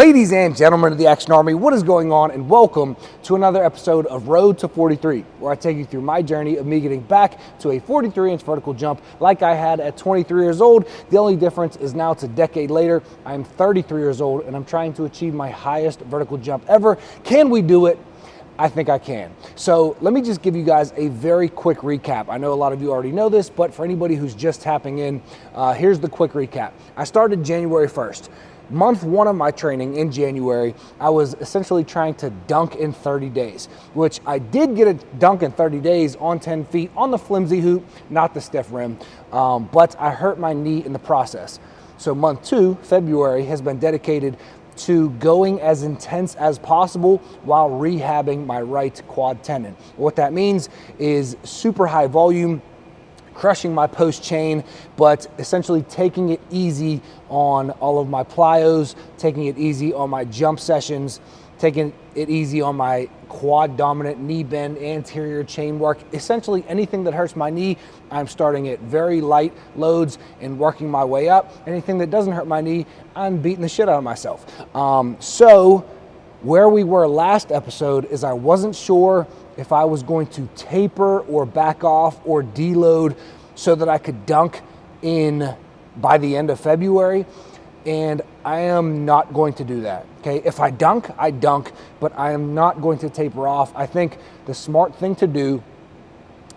Ladies and gentlemen of the Action Army, what is going on? And welcome to another episode of Road to 43, where I take you through my journey of me getting back to a 43-inch vertical jump like I had at 23 years old. The only difference is now it's a decade later. I'm 33 years old and I'm trying to achieve my highest vertical jump ever. Can we do it? I think I can. So let me just give you guys a very quick recap. I know a lot of you already know this, but for anybody who's just tapping in, here's the quick recap. I started January 1st. Month one of my training in January, I was essentially trying to dunk in 30 days, which I did get a dunk in 30 days on 10 feet on the flimsy hoop, not the stiff rim, but I hurt my knee in the process. So month two, February, has been dedicated to going as intense as possible while rehabbing my right quad tendon. What that means is super high volume, crushing my post chain, but essentially taking it easy on all of my plyos, taking it easy on my jump sessions, taking it easy on my quad dominant knee bend, anterior chain work. Essentially anything that hurts my knee, I'm starting at very light loads and working my way up. Anything that doesn't hurt my knee, I'm beating the shit out of myself. So where we were last episode is I wasn't sure if I was going to taper or back off or deload so that I could dunk in by the end of February. And I am not going to do that, okay? If I dunk, I dunk, but I am not going to taper off. I think the smart thing to do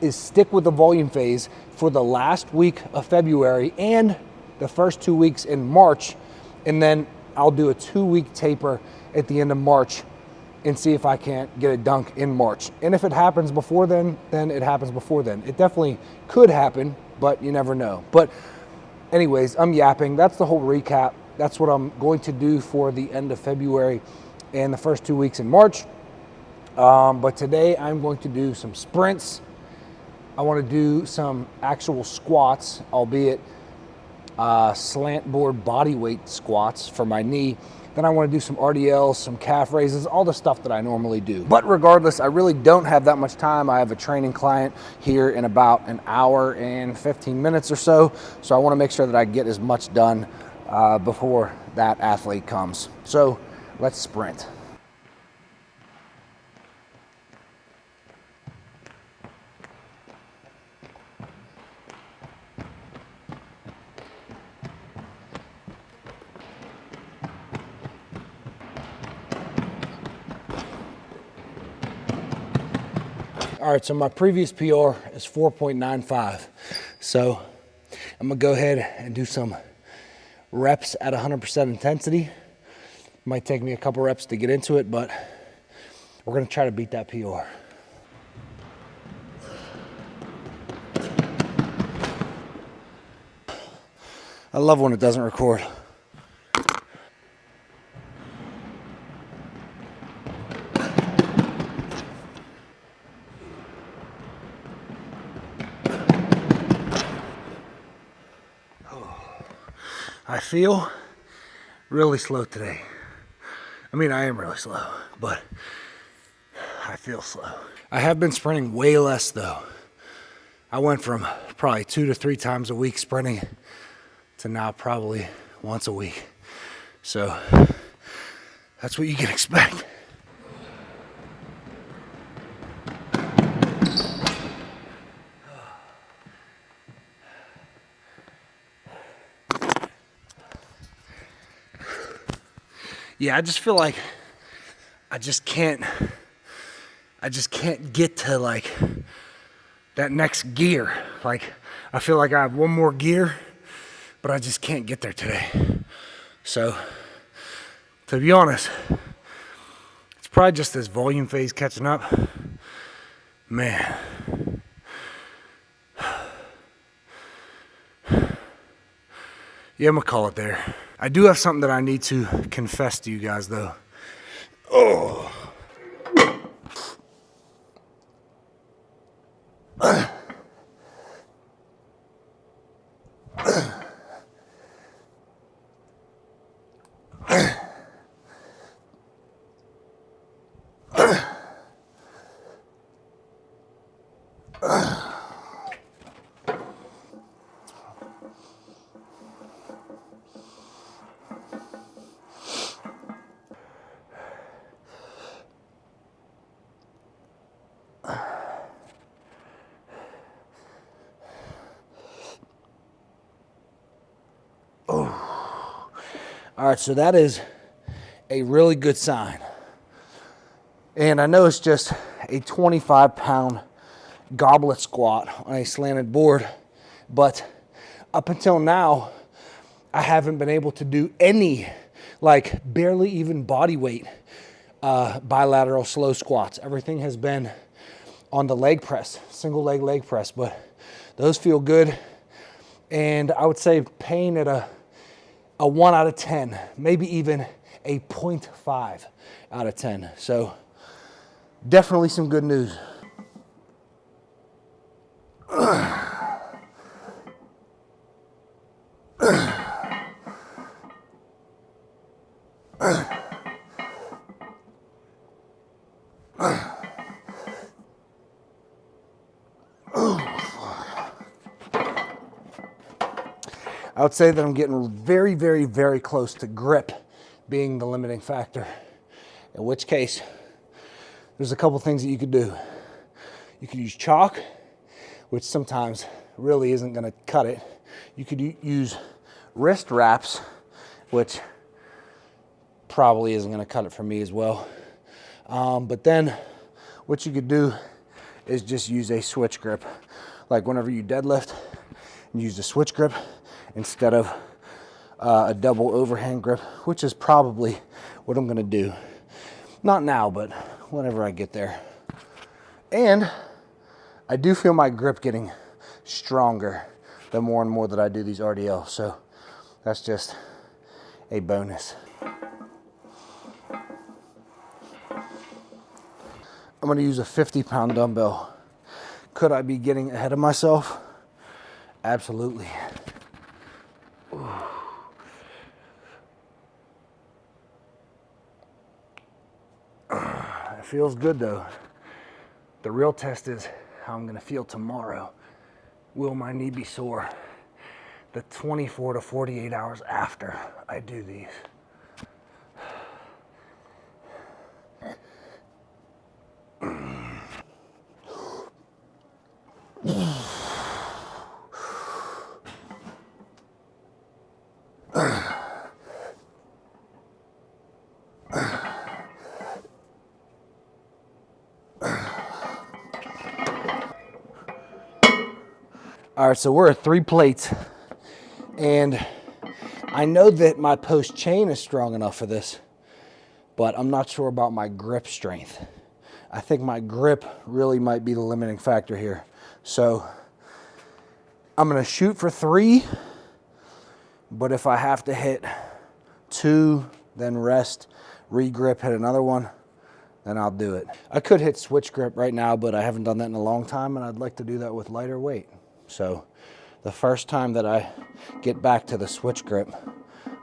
is stick with the volume phase for the last week of February and the first 2 weeks in March, and then I'll do a 2-week taper at the end of March and see if I can't get a dunk in March. And if it happens before then it happens before then. It definitely could happen, but you never know. But anyways, I'm yapping. That's the whole recap. That's what I'm going to do for the end of February and the first 2 weeks in March. But today I'm going to do some sprints. I want to do some actual squats, albeit slant board body weight squats for my knee. Then I want to do some RDLs, some calf raises, all the stuff that I normally do. But regardless, I really don't have that much time. I have a training client here in about an hour and 15 minutes or so. So I want to make sure that I get as much done before that athlete comes. So let's sprint. All right, so my previous PR is 4.95. So I'm gonna go ahead and do some reps at 100% intensity. Might take me a couple reps to get into it, but we're gonna try to beat that PR. I love when it doesn't record. I feel really slow today. I mean, I am really slow, but I feel slow. I have been sprinting way less though. I went from probably 2 to 3 times a week sprinting to now probably once a week. So that's what you can expect. Yeah, I just feel like I just can't get to like that next gear. Like I feel like I have one more gear, but I just can't get there today. So to be honest, it's probably just this volume phase catching up. Man. Yeah, I'm gonna call it there. I do have something that I need to confess to you guys though. Oh. All right, so that is a really good sign. And I know it's just a 25-pound goblet squat on a slanted board, but up until now, I haven't been able to do any, like barely even body weight bilateral slow squats. Everything has been on the leg press, single leg press, but those feel good. And I would say pain at a 1 out of 10, maybe even a 0.5 out of 10. So definitely some good news. I would say that I'm getting very, very, very close to grip being the limiting factor, in which case there's a couple things that you could do. You could use chalk, which sometimes really isn't going to cut it. You could use wrist wraps, which probably isn't going to cut it for me as well. But then what you could do is just use a switch grip. Like whenever you deadlift, use a switch grip instead of a double overhand grip, which is probably what I'm going to do. Not now, but whenever I get there. And I do feel my grip getting stronger the more and more that I do these RDLs. So that's just a bonus. I'm going to use a 50-pound dumbbell. Could I be getting ahead of myself? Absolutely. It feels good though. The real test is how I'm going to feel tomorrow. Will my knee be sore the 24 to 48 hours after I do these? All right, so we're at 3 plates, and I know that my post chain is strong enough for this, but I'm not sure about my grip strength. I think my grip really might be the limiting factor here. So I'm gonna shoot for 3, but if I have to hit 2, then rest, re-grip, hit another one, then I'll do it. I could hit switch grip right now, but I haven't done that in a long time, and I'd like to do that with lighter weight. So the first time that I get back to the switch grip,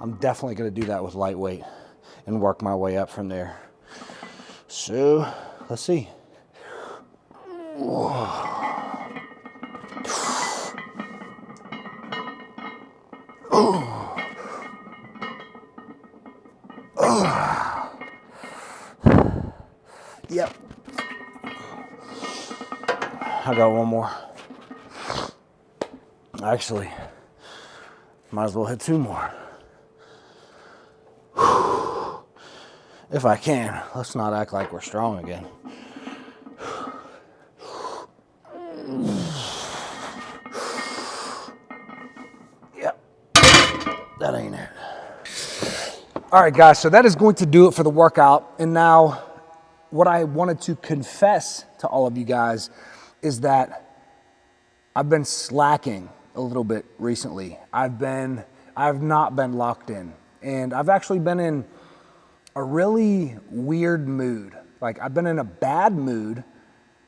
I'm definitely going to do that with lightweight and work my way up from there. So let's see. Yep. I got one more. Actually, might as well hit 2 more. If I can. Let's not act like we're strong again. Yep. That ain't it. All right, guys, so that is going to do it for the workout. And now what I wanted to confess to all of you guys is that I've been slacking a little bit recently. I've not been locked in, and I've actually been in a really weird mood. Like I've been in a bad mood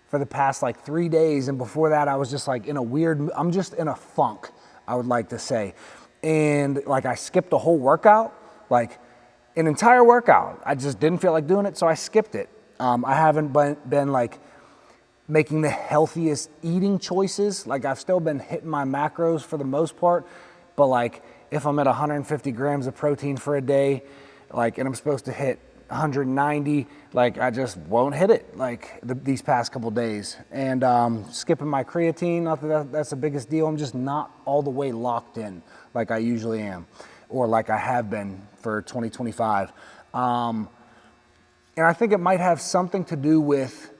for the past like 3 days, and before that I was just like in a weird, I'm just in a funk, I would like to say. And like I skipped a whole workout, like an entire workout. I just didn't feel like doing it, so I skipped it. I haven't been like making the healthiest eating choices. Like I've still been hitting my macros for the most part, but like if I'm at 150 grams of protein for a day, like, and I'm supposed to hit 190, like I just won't hit it like these past couple days. And skipping my creatine, not that that's the biggest deal. I'm just not all the way locked in like I usually am. or like I have been for 2025. And I think it might have something to do with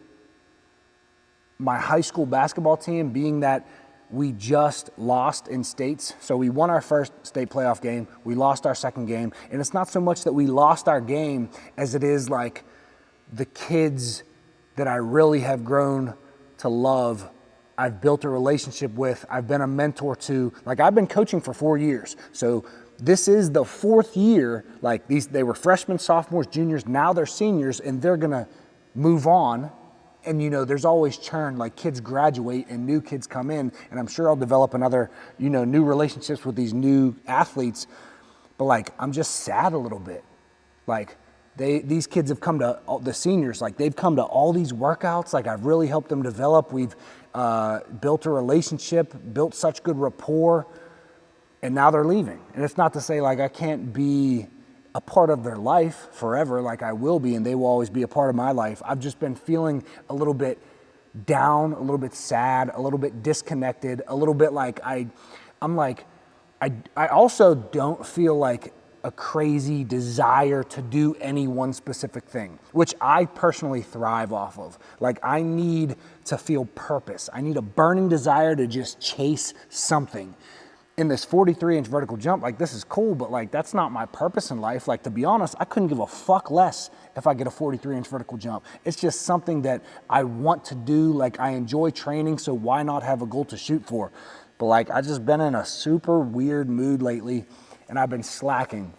my high school basketball team, being that we just lost in states. So we won our first state playoff game, we lost our second game, and it's not so much that we lost our game as it is like the kids that I really have grown to love, I've built a relationship with, I've been a mentor to. Like, I've been coaching for 4 years. So this is the 4th year. Like, they were freshmen, sophomores, juniors, now they're seniors, and they're gonna move on. And you know, there's always churn, like kids graduate and new kids come in, and I'm sure I'll develop another, you know, new relationships with these new athletes. But like, I'm just sad a little bit. Like, these kids have come to, the seniors, like they've come to all these workouts. Like, I've really helped them develop. We've built a relationship, built such good rapport, and now they're leaving. And it's not to say like I can't be a part of their life forever, like I will be, and they will always be a part of my life. I've just been feeling a little bit down, a little bit sad, a little bit disconnected, a little bit like I also don't feel like a crazy desire to do any one specific thing, which I personally thrive off of. Like, I need to feel purpose. I need a burning desire to just chase something. In this 43-inch vertical jump, like, this is cool, but like, that's not my purpose in life. Like, to be honest, I couldn't give a fuck less if I get a 43-inch vertical jump. It's just something that I want to do. Like, I enjoy training, so why not have a goal to shoot for? But like, I've just been in a super weird mood lately, and I've been slacking.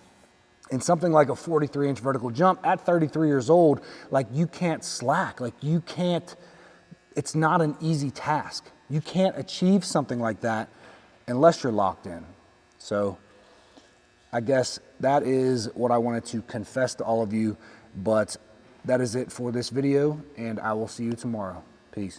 And something like a 43-inch vertical jump at 33 years old, like, you can't slack. Like, you can't, it's not an easy task. You can't achieve something like that unless you're locked in. So I guess that is what I wanted to confess to all of you, but that is it for this video, and I will see you tomorrow. Peace.